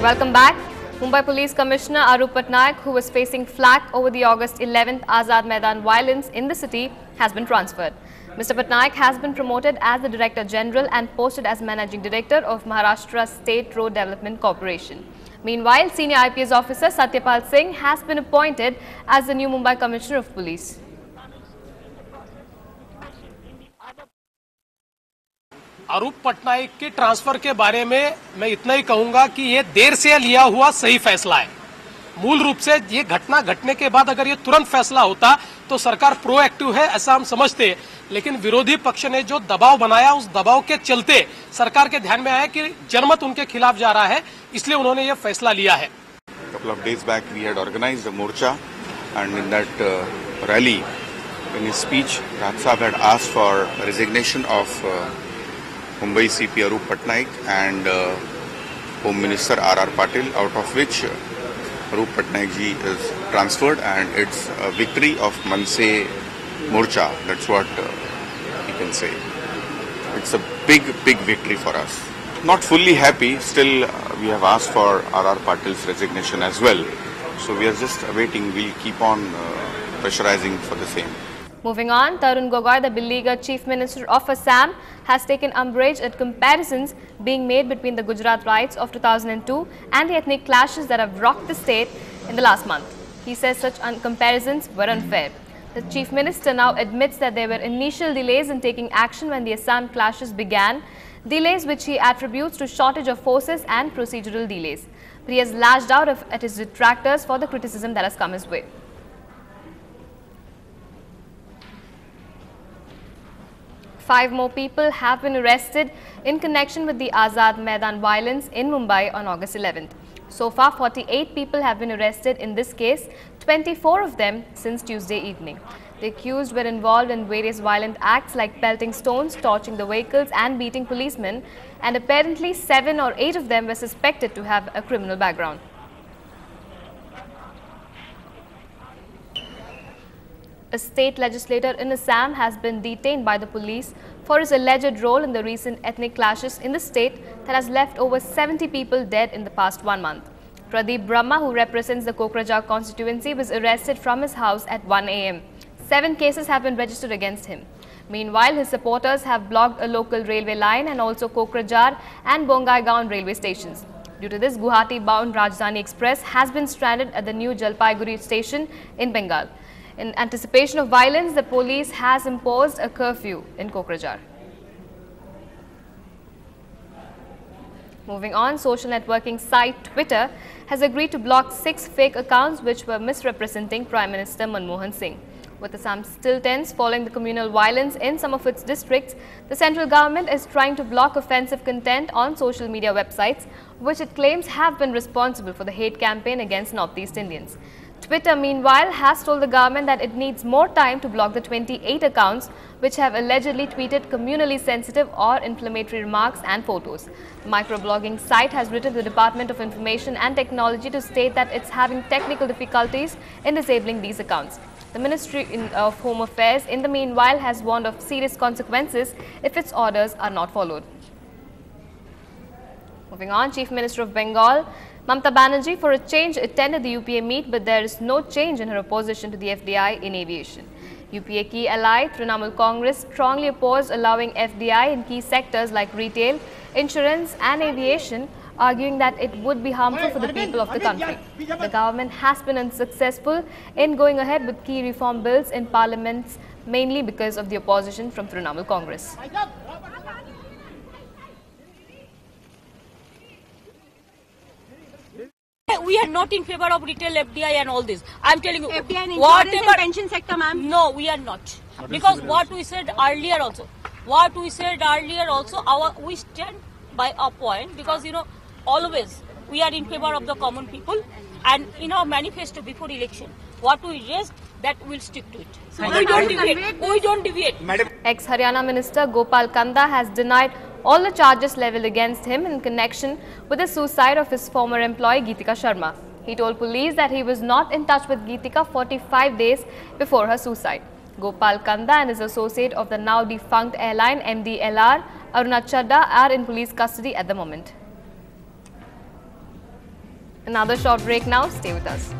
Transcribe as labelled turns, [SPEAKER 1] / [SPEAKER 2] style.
[SPEAKER 1] Welcome back. Mumbai Police Commissioner Arup Patnaik, who was facing flack over the August 11th Azad Maidan violence in the city, has been transferred. Mr. Patnaik has been promoted as the Director General and posted as Managing Director of Maharashtra State Road Development Corporation. Meanwhile, Senior IPS Officer Satyapal Singh has been appointed as the new Mumbai Commissioner of Police.
[SPEAKER 2] अरूप पटनायक के transfer के बारे में मैं इतना ही कहूंगा कि ये देर से लिया हुआ सही फैसला है। मूल रूप से ये घटना घटने के बाद अगर ये तुरंत फैसला होता तो सरकार प्रोएक्टिव है ऐसा हम समझते, लेकिन विरोधी पक्ष ने जो दबाव बनाया उस दबाव के चलते सरकार के ध्यान में आया कि जनमत उनके खिलाफ जा रहा है, इसलिए उन्होंने ये फैसला लिया है।
[SPEAKER 3] Couple of days back we had organized a morcha, and in that rally, in his speech, Raj Sahab had asked for resignation of Mumbai CP Arup Patnaik and Home Minister R.R. Patil, out of which Arup Patnaik ji is transferred, and it's a victory of Manse Morcha. That's what you can say. It's a big victory for us. Not fully happy, still we have asked for R.R. Patil's resignation as well. So we are just awaiting, we'll keep on pressurizing for the same.
[SPEAKER 1] Moving on, Tarun Gogoi, the beleaguered Chief Minister of Assam, has taken umbrage at comparisons being made between the Gujarat riots of 2002 and the ethnic clashes that have rocked the state in the last month. He says such comparisons were unfair. The Chief Minister now admits that there were initial delays in taking action when the Assam clashes began, delays which he attributes to shortage of forces and procedural delays. But he has lashed out at his detractors for the criticism that has come his way. Five more people have been arrested in connection with the Azad Maidan violence in Mumbai on August 11th. So far, 48 people have been arrested in this case, 24 of them since Tuesday evening. The accused were involved in various violent acts like pelting stones, torching the vehicles and beating policemen, and apparently 7 or 8 of them were suspected to have a criminal background. A state legislator in Assam has been detained by the police for his alleged role in the recent ethnic clashes in the state that has left over 70 people dead in the past 1 month. Pradeep Brahma, who represents the Kokrajhar constituency, was arrested from his house at 1 a.m. 7 cases have been registered against him. Meanwhile, his supporters have blocked a local railway line and also Kokrajhar and Bongaigaon railway stations. Due to this, Guwahati-bound Rajdhani Express has been stranded at the new Jalpaiguri station in Bengal. In anticipation of violence, the police has imposed a curfew in Kokrajhar. Moving on, social networking site Twitter has agreed to block 6 fake accounts which were misrepresenting Prime Minister Manmohan Singh. With Assam still tense following the communal violence in some of its districts, the central government is trying to block offensive content on social media websites, which it claims have been responsible for the hate campaign against Northeast Indians. Twitter, meanwhile, has told the government that it needs more time to block the 28 accounts which have allegedly tweeted communally sensitive or inflammatory remarks and photos. The microblogging site has written to the Department of Information and Technology to state that it's having technical difficulties in disabling these accounts. The Ministry of Home Affairs, in the meanwhile, has warned of serious consequences if its orders are not followed. Moving on, Chief Minister of Bengal, Mamata Banerjee, for a change, attended the UPA meet, but there is no change in her opposition to the FDI in aviation. UPA key ally Trinamool Congress strongly opposed allowing FDI in key sectors like retail, insurance and aviation, arguing that it would be harmful for the people of the country. The government has been unsuccessful in going ahead with key reform bills in parliaments, mainly because of the opposition from Trinamool Congress.
[SPEAKER 4] We are not in favor of retail FDI and all this. I'm telling you,
[SPEAKER 5] FDI and
[SPEAKER 4] whatever
[SPEAKER 5] and pension sector, ma'am.
[SPEAKER 4] No, we are not. Because what we said earlier also, we stand by our point, because always we are in favor of the common people, and in our manifesto before election, what we raised, that we'll stick to it. So we don't deviate.
[SPEAKER 1] Ex-Haryana Minister Gopal Kanda has denied all the charges leveled against him in connection with the suicide of his former employee Geetika Sharma. He told police that he was not in touch with Geetika 45 days before her suicide. Gopal Kanda and his associate of the now defunct airline MD-LR, Aruna Chadda, are in police custody at the moment. Another short break now. Stay with us.